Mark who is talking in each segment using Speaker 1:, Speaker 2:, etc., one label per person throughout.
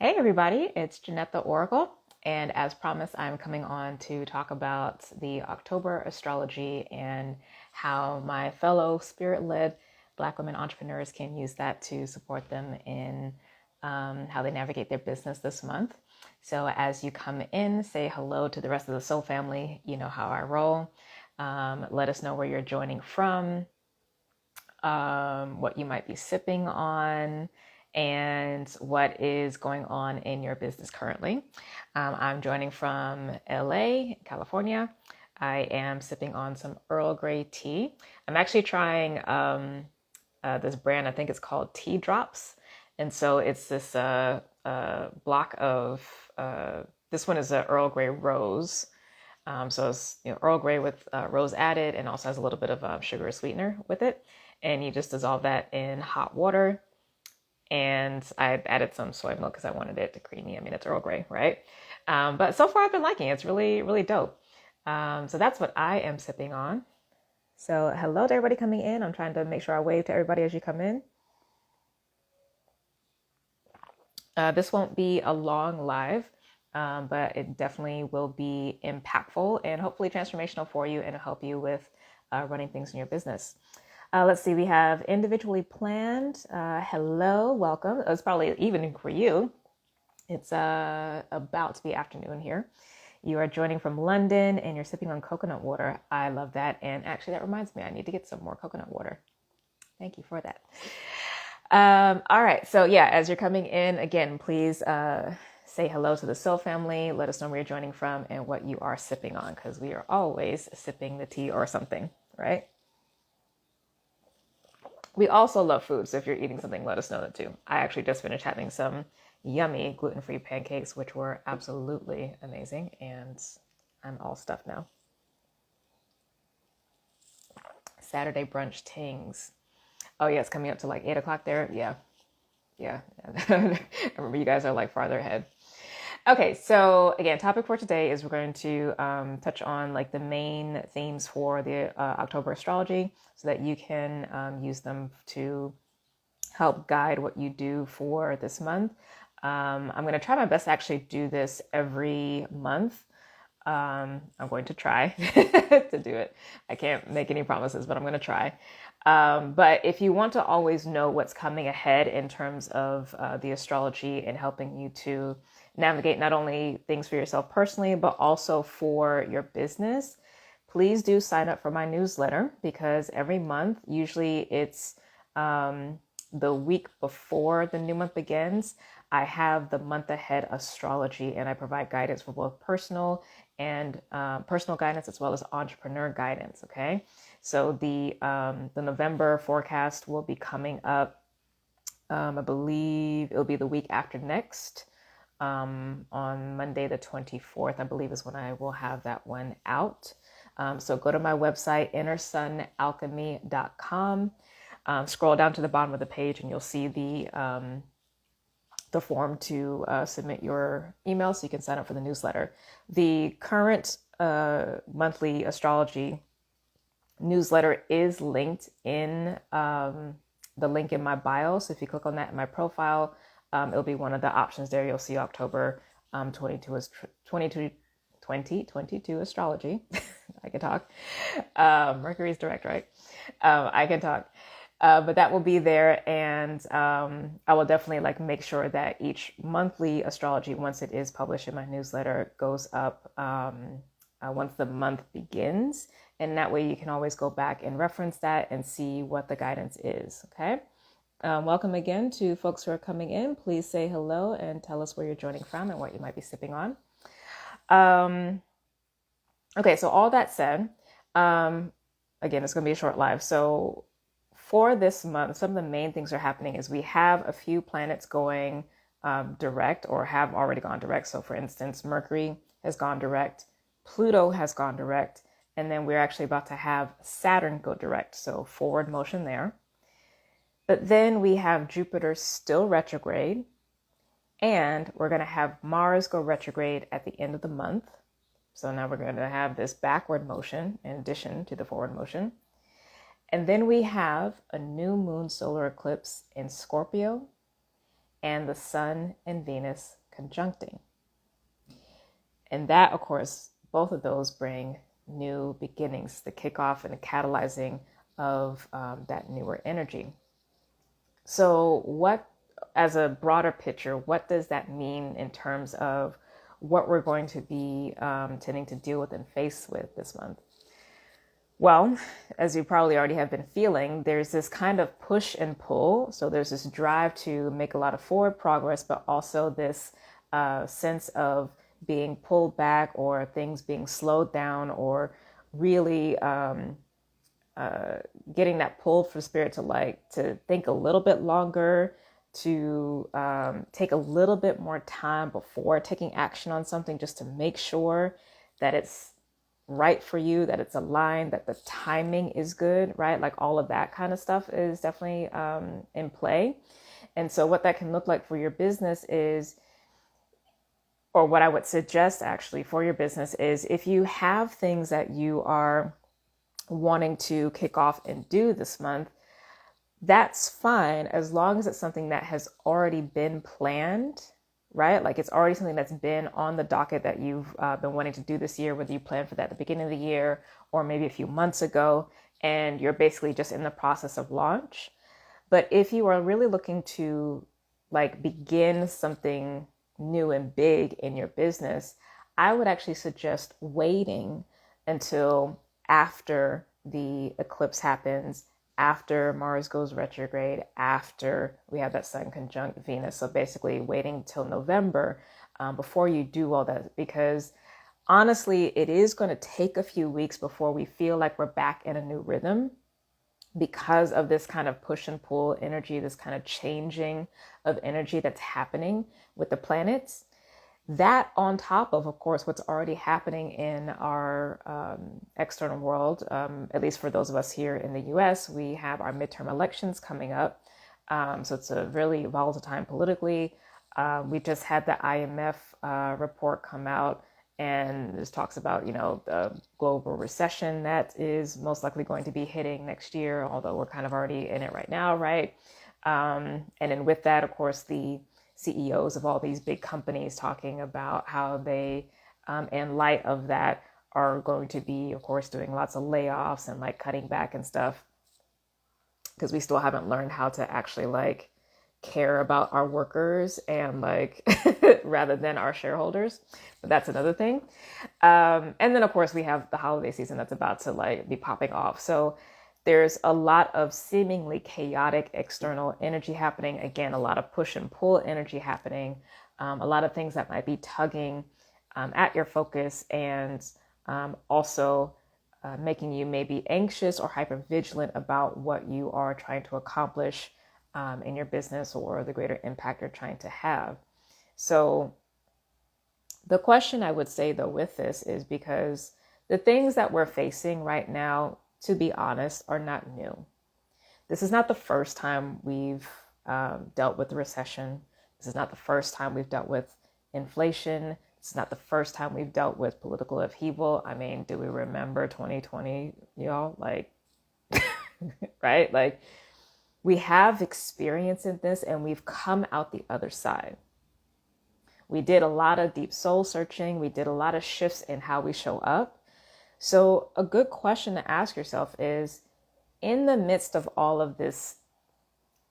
Speaker 1: Hey everybody, it's Jeanette the Oracle, and as promised, I'm coming on to talk about the October astrology and how my fellow spirit-led Black women entrepreneurs can use that to support them in how they navigate their business this month. So as you come in, say hello to the rest of the soul family. You know how I roll. Let us know where you're joining from, what you might be sipping on, and what is going on in your business currently. I'm joining from LA, California. I am sipping on some Earl Grey tea. I'm actually trying this brand, I think it's called Tea Drops. And so it's this block of, this one is a Earl Grey rose. So it's Earl Grey with rose added, and also has a little bit of sugar sweetener with it. And you just dissolve that in hot water. And I added some soy milk because I wanted it to creamy. I mean, it's Earl Grey, right? But so far I've been liking it. It's really, really dope. So that's what I am sipping on. So hello to everybody coming in. I'm trying to make sure I wave to everybody as you come in. This won't be a long live, but it definitely will be impactful and hopefully transformational for you and help you with running things in your business. Let's see, we have individually planned. Hello, welcome. It's probably evening for you. It's about to be afternoon here. You are joining from London and you're sipping on coconut water. I love that. And actually, that reminds me, I need to get some more coconut water. Thank you for that. All right. So yeah, as you're coming in, again, please say hello to the Soul family. Let us know where you're joining from and what you are sipping on, because we are always sipping the tea or something, right? We also love food, so if you're eating something, let us know that too. I actually just finished having some yummy gluten-free pancakes, which were absolutely amazing, and I'm all stuffed now. Saturday brunch tings. Oh yeah, it's coming up to like 8 o'clock there. Yeah. I remember you guys are like farther ahead. Okay, so again, topic for today is we're going to touch on like the main themes for the October astrology so that you can use them to help guide what you do for this month. I'm going to try my best to actually do this every month. I'm going to try to do it. I can't make any promises, but I'm going to try. But if you want to always know what's coming ahead in terms of the astrology and helping you to navigate not only things for yourself personally, but also for your business, please do sign up for my newsletter, because every month, usually it's the week before the new month begins, I have the month ahead astrology, and I provide guidance for both personal guidance as well as entrepreneur guidance. Okay, so the November forecast will be coming up. I believe it'll be the week after next. On Monday the 24th, I believe, is when I will have that one out. So go to my website, innersunalchemy.com. Scroll down to the bottom of the page and you'll see the form to submit your email so you can sign up for the newsletter. The current monthly astrology newsletter is linked in the link in my bio. So if you click on that in my profile, it'll be one of the options there. You'll see October 2022 astrology. I can talk. Mercury's direct, right? I can talk. But that will be there, and I will definitely like make sure that each monthly astrology, once it is published in my newsletter, goes up once the month begins, and that way you can always go back and reference that and see what the guidance is. Okay. Welcome again to folks who are coming in. Please say hello and tell us where you're joining from and what you might be sipping on. Okay, so all that said, again, it's going to be a short live. So for this month, some of the main things are happening is we have a few planets going direct or have already gone direct. So for instance, Mercury has gone direct, Pluto has gone direct, and then we're actually about to have Saturn go direct. So forward motion there. But then we have Jupiter still retrograde, and we're going to have Mars go retrograde at the end of the month. So now we're going to have this backward motion in addition to the forward motion. And then we have a new moon solar eclipse in Scorpio. and the Sun and Venus conjuncting. And that, of course, both of those bring new beginnings, the kickoff and the catalyzing of that newer energy. So what, as a broader picture, what does that mean in terms of what we're going to be tending to deal with and face with this month? Well, as you probably already have been feeling, there's this kind of push and pull. So there's this drive to make a lot of forward progress, but also this sense of being pulled back or things being slowed down, or really getting that pull for spirit to think a little bit longer, to take a little bit more time before taking action on something, just to make sure that it's right for you, that it's aligned, that the timing is good, right? Like all of that kind of stuff is definitely in play. And so what that can look like for your business is, or what I would suggest actually for your business is, if you have things that you are wanting to kick off and do this month, that's fine, as long as it's something that has already been planned, right? Like it's already something that's been on the docket that you've been wanting to do this year, whether you planned for that at the beginning of the year or maybe a few months ago, and you're basically just in the process of launch. But if you are really looking to like begin something new and big in your business, I would actually suggest waiting until after the eclipse happens, after Mars goes retrograde, after we have that Sun conjunct Venus. So basically waiting till November before you do all that, because honestly, it is going to take a few weeks before we feel like we're back in a new rhythm, because of this kind of push and pull energy, this kind of changing of energy that's happening with the planets. That on top of course, what's already happening in our external world, at least for those of us here in the US, we have our midterm elections coming up. So it's a really volatile time politically. We just had the IMF report come out, and this talks about, the global recession that is most likely going to be hitting next year, although we're kind of already in it right now, right? And then with that, of course, the CEOs of all these big companies talking about how they, in light of that, are going to be, of course, doing lots of layoffs and like cutting back and stuff, because we still haven't learned how to actually like care about our workers and like rather than our shareholders. But that's another thing. And then of course we have the holiday season that's about to like be popping off. So there's a lot of seemingly chaotic external energy happening. Again, a lot of push and pull energy happening. A lot of things that might be tugging at your focus, and also making you maybe anxious or hyper vigilant about what you are trying to accomplish in your business, or the greater impact you're trying to have. So the question I would say though with this is, because the things that we're facing right now, to be honest, are not new. This is not the first time we've dealt with the recession. This is not the first time we've dealt with inflation. This is not the first time we've dealt with political upheaval. I mean, do we remember 2020, y'all? Like, right? Like, we have experience in this, and we've come out the other side. We did a lot of deep soul searching. We did a lot of shifts in how we show up. So a good question to ask yourself is, in the midst of all of this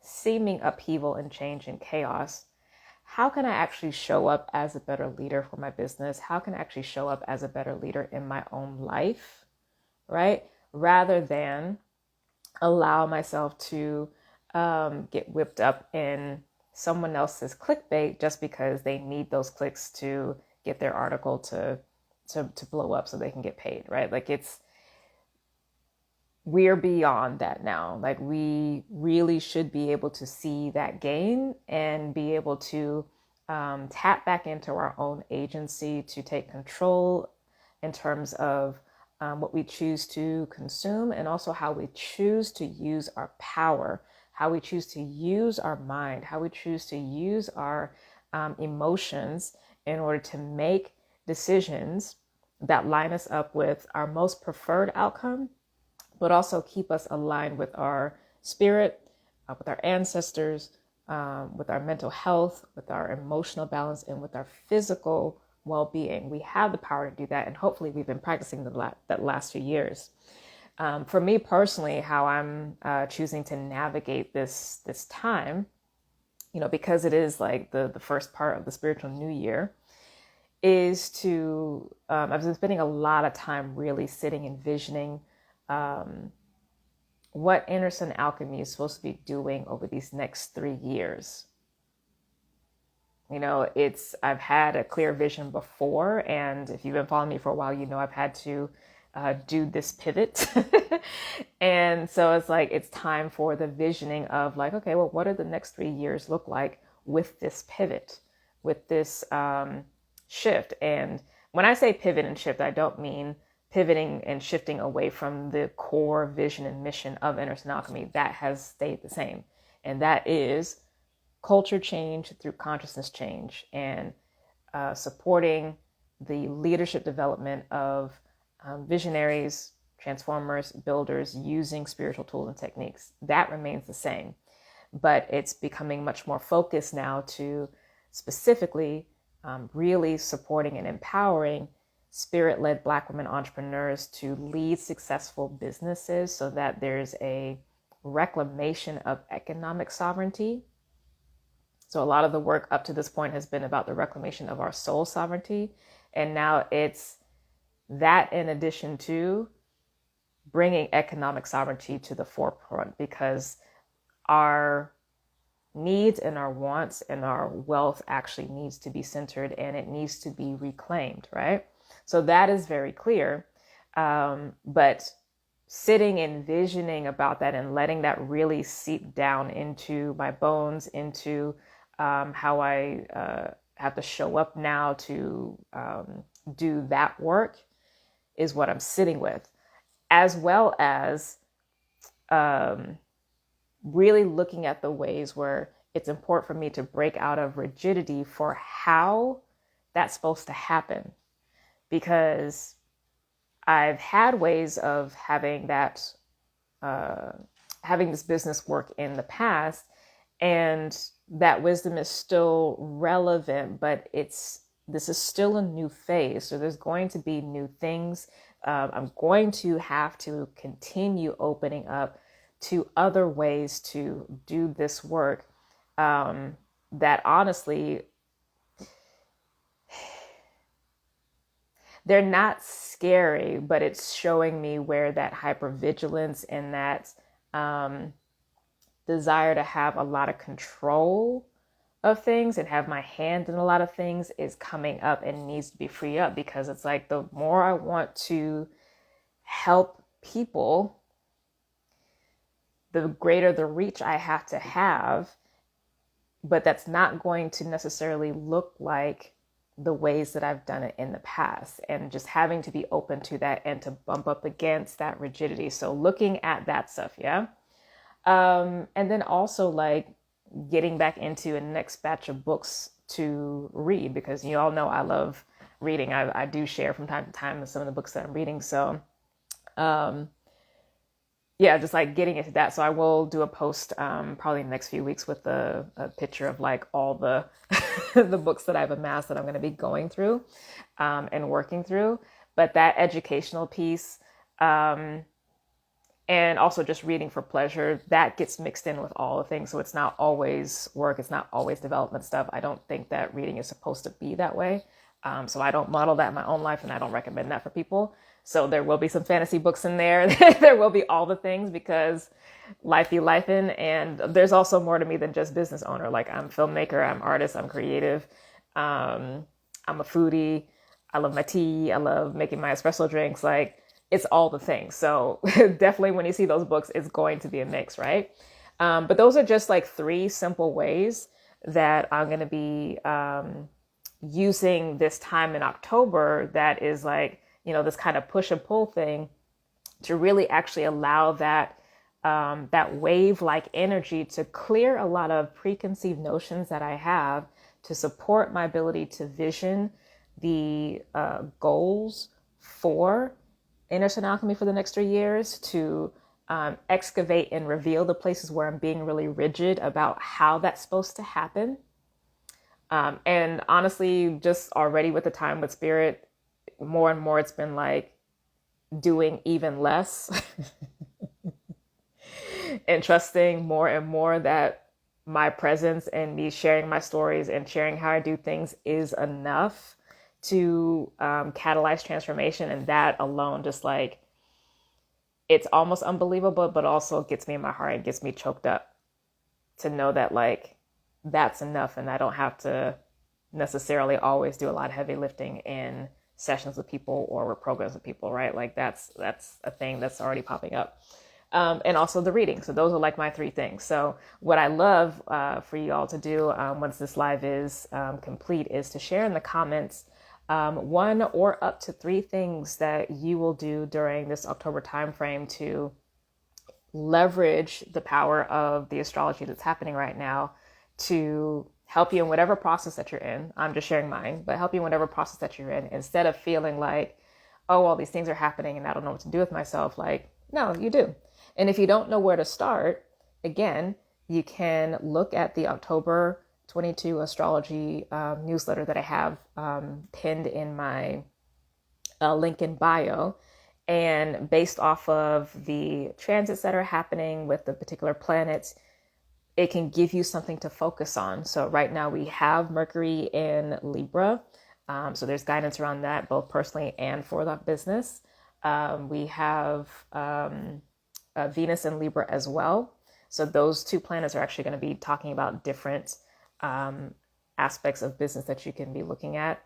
Speaker 1: seeming upheaval and change and chaos, how can I actually show up as a better leader for my business? How can I actually show up as a better leader in my own life, right? Rather than allow myself to get whipped up in someone else's clickbait just because they need those clicks to get their article to blow up so they can get paid, right? Like we're beyond that now. Like we really should be able to see that gain and be able to tap back into our own agency to take control in terms of what we choose to consume, and also how we choose to use our power, how we choose to use our mind, how we choose to use our emotions in order to make decisions that line us up with our most preferred outcome, but also keep us aligned with our spirit, with our ancestors, with our mental health, with our emotional balance, and with our physical well-being. We have the power to do that, and hopefully we've been practicing that last few years. For me personally, how I'm choosing to navigate this time, because it is like the first part of the spiritual new year, is to I've been spending a lot of time really sitting and visioning what Anderson Alchemy is supposed to be doing over these next 3 years. I've had a clear vision before, and if you've been following me for a while, I've had to do this pivot. And so it's like, it's time for the visioning of like, okay, well, what do the next 3 years look like with this pivot, with this shift? And when I say pivot and shift, I don't mean pivoting and shifting away from the core vision and mission of Anderson Alchemy. That has stayed the same. And that is culture change through consciousness change, and supporting the leadership development of visionaries, transformers, builders using spiritual tools and techniques. That remains the same, but it's becoming much more focused now to specifically really supporting and empowering spirit-led Black women entrepreneurs to lead successful businesses, so that there's a reclamation of economic sovereignty. So a lot of the work up to this point has been about the reclamation of our soul sovereignty. And now it's that in addition to bringing economic sovereignty to the forefront, because our needs and our wants and our wealth actually needs to be centered, and it needs to be reclaimed, right? So that is very clear. But sitting and visioning about that and letting that really seep down into my bones, into how I have to show up now to do that work, is what I'm sitting with, as well as really looking at the ways where it's important for me to break out of rigidity for how that's supposed to happen. Because I've had ways of having that, having this business work in the past, and that wisdom is still relevant, but this is still a new phase. So there's going to be new things. I'm going to have to continue opening up to other ways to do this work, that honestly, they're not scary, but it's showing me where that hypervigilance and that desire to have a lot of control of things and have my hand in a lot of things is coming up and needs to be freed up. Because it's like, the more I want to help people, the greater the reach I have to have, but that's not going to necessarily look like the ways that I've done it in the past, and just having to be open to that and to bump up against that rigidity. So looking at that stuff. Yeah. And then also like getting back into a next batch of books to read, because you all know I love reading. I do share from time to time some of the books that I'm reading. So, yeah, just like getting into that. So I will do a post probably in the next few weeks with a picture of like all the the books that I've amassed that I'm going to be going through and working through. But that educational piece, and also just reading for pleasure, that gets mixed in with all the things. So it's not always work. It's not always development stuff. I don't think that reading is supposed to be that way. So I don't model that in my own life, and I don't recommend that for people. So there will be some fantasy books in there. There will be all the things, because life be lifing. And there's also more to me than just business owner. Like, I'm filmmaker, I'm artist, I'm creative. I'm a foodie. I love my tea. I love making my espresso drinks. Like, it's all the things. So definitely when you see those books, it's going to be a mix, right? But those are just like 3 simple ways that I'm going to be using this time in October, that is like, this kind of push and pull thing, to really actually allow that that wave-like energy to clear a lot of preconceived notions that I have, to support my ability to vision the goals for Anderson Alchemy for the next 3 years, to excavate and reveal the places where I'm being really rigid about how that's supposed to happen. And honestly, just already with the time with spirit, more and more it's been like doing even less and trusting more and more that my presence and me sharing my stories and sharing how I do things is enough to catalyze transformation. And that alone, just like, it's almost unbelievable, but also gets me in my heart and gets me choked up to know that like that's enough, and I don't have to necessarily always do a lot of heavy lifting in sessions with people or with programs with people, right? Like that's a thing that's already popping up. And also the reading. So those are like my three things. So what I love for you all to do once this live is complete is to share in the comments one or up to three things that you will do during this October timeframe to leverage the power of the astrology that's happening right now to help you in whatever process that you're in. I'm just sharing mine, but help you in whatever process that you're in, instead of feeling like, oh, all these things are happening and I don't know what to do with myself. Like, no, you do. And if you don't know where to start, again, you can look at the October 22 astrology newsletter that I have pinned in my link in bio. And based off of the transits that are happening with the particular planets, it can give you something to focus on. So right now we have Mercury in Libra. So there's guidance around that, both personally and for the business. We have Venus in Libra as well. So those two planets are actually going to be talking about different aspects of business that you can be looking at.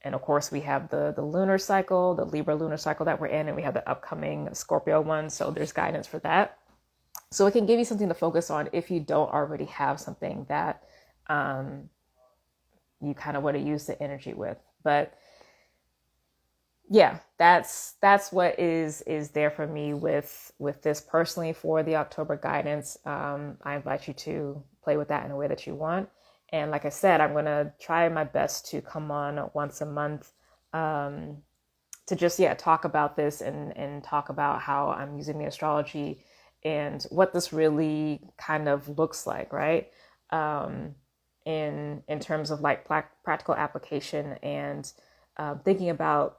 Speaker 1: And of course, we have the lunar cycle, the Libra lunar cycle that we're in, and we have the upcoming Scorpio one. So there's guidance for that. So it can give you something to focus on if you don't already have something that you kind of want to use the energy with. But yeah, that's what is there for me with this personally for the October guidance. I invite you to play with that in a way that you want. And like I said, I'm going to try my best to come on once a month to just, talk about this and talk about how I'm using the astrology and what this really kind of looks like, right? In terms of like practical application and thinking about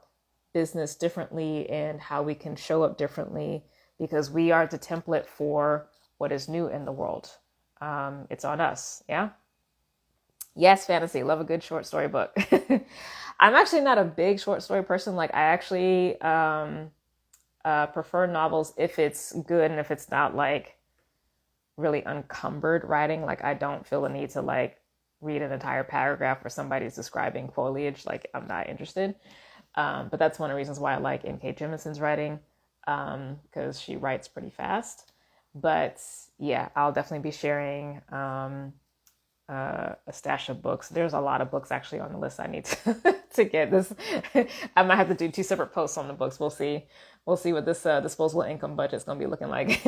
Speaker 1: business differently and how we can show up differently, because we are the template for what is new in the world. It's on us. Yeah. Yes, fantasy. Love a good short story book. I'm actually not a big short story person. Like I actually prefer novels if it's good and if it's not like really encumbered writing. Like I don't feel the need to like read an entire paragraph where somebody's describing foliage. Like I'm not interested. But that's one of the reasons why I like N.K. Jemisin's writing, because she writes pretty fast. But yeah, I'll definitely be sharing a stash of books. There's a lot of books actually on the list I need to get. This I might have to do 2 separate posts on the books. We'll see what this disposable income budget is going to be looking like.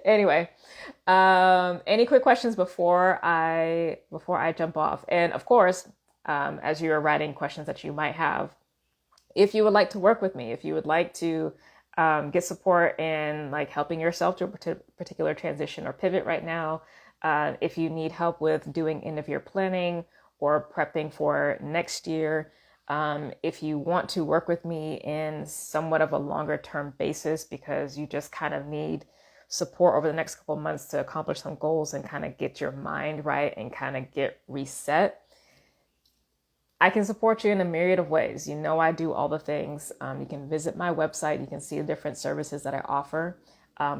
Speaker 1: Anyway, any quick questions before I jump off? And of course, as you're writing questions that you might have, if you would like to work with me, if you would like to get support in like helping yourself to a particular transition or pivot right now, if you need help with doing end of year planning or prepping for next year, if you want to work with me in somewhat of a longer term basis because you just kind of need support over the next couple of months to accomplish some goals and kind of get your mind right and kind of get reset, I can support you in a myriad of ways. You know, I do all the things. You can visit my website. You can see the different services that I offer.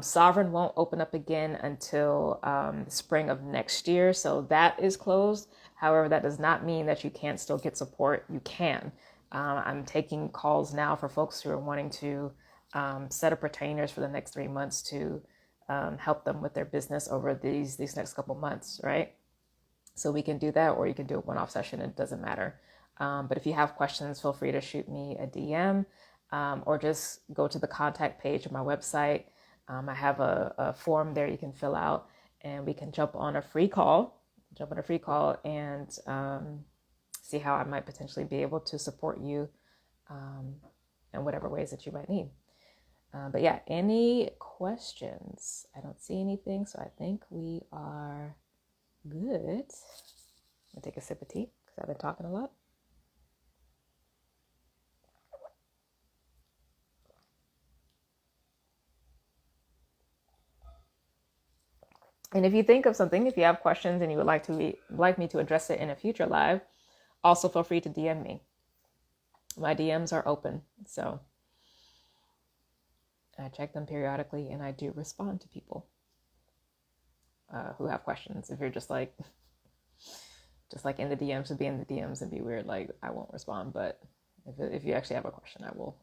Speaker 1: Sovereign won't open up again until spring of next year. So that is closed. However, that does not mean that you can't still get support. You can. I'm taking calls now for folks who are wanting to set up retainers for the next 3 months to help them with their business over these next couple months, right? So we can do that, or you can do a one-off session. It doesn't matter. But if you have questions, feel free to shoot me a DM or just go to the contact page of my website. I have a form there you can fill out, and we can jump on a free call and see how I might potentially be able to support you in whatever ways that you might need. But yeah, any questions? I don't see anything, so I think we are good. I'll take a sip of tea because I've been talking a lot. And if you think of something, if you have questions and you would like me to address it in a future live, also feel free to DM me. My DMs are open, so I check them periodically, and I do respond to people who have questions. If you're just like in the DMs to be in the DMs and be weird, like I won't respond. But if you actually have a question, I will.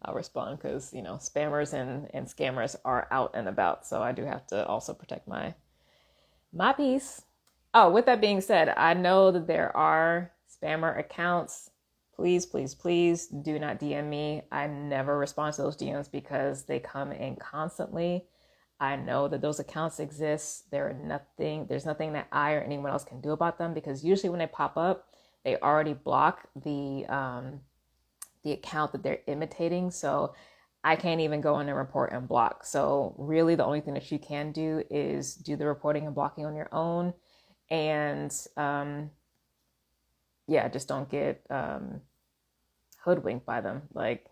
Speaker 1: I'll respond because spammers and scammers are out and about, so I do have to also protect my peace. Oh, with that being said, I know that there are spammer accounts. Please, please, please do not DM me. I never respond to those DMs because they come in constantly. I know that those accounts exist. There's nothing that I or anyone else can do about them because usually when they pop up, they already block the account that they're imitating. So I can't even go in and report and block. So really the only thing that you can do is do the reporting and blocking on your own. And yeah, just don't get hoodwinked by them. Like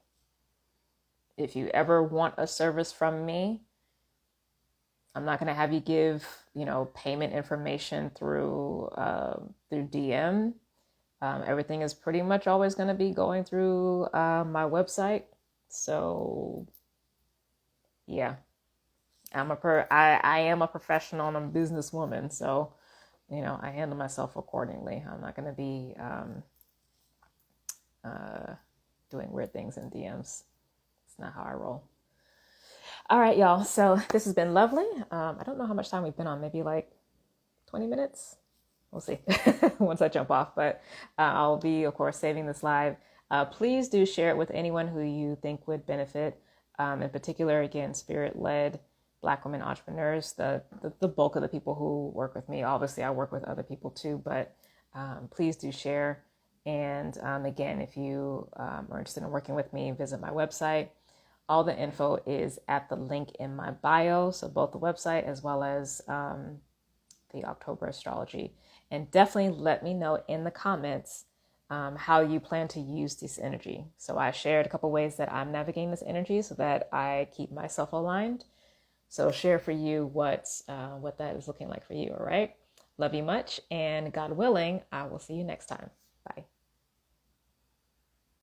Speaker 1: if you ever want a service from me, I'm not going to have you give, payment information through DM. Everything is pretty much always going to be going through my website. So yeah, I am a professional and I'm a businesswoman. So, I handle myself accordingly. I'm not going to be doing weird things in DMs. It's not how I roll. All right, y'all. So this has been lovely. I don't know how much time we've been on. Maybe like 20 minutes. We'll see once I jump off. But I'll be, of course, saving this live. Please do share it with anyone who you think would benefit. In particular, again, spirit-led Black women entrepreneurs, the bulk of the people who work with me. Obviously, I work with other people too, but please do share. And again, if you are interested in working with me, visit my website. All the info is at the link in my bio. So both the website as well as the October astrology. And definitely let me know in the comments how you plan to use this energy. So I shared a couple ways that I'm navigating this energy so that I keep myself aligned. So share for you what that is looking like for you. All right. Love you much. And God willing, I will see you next time. Bye.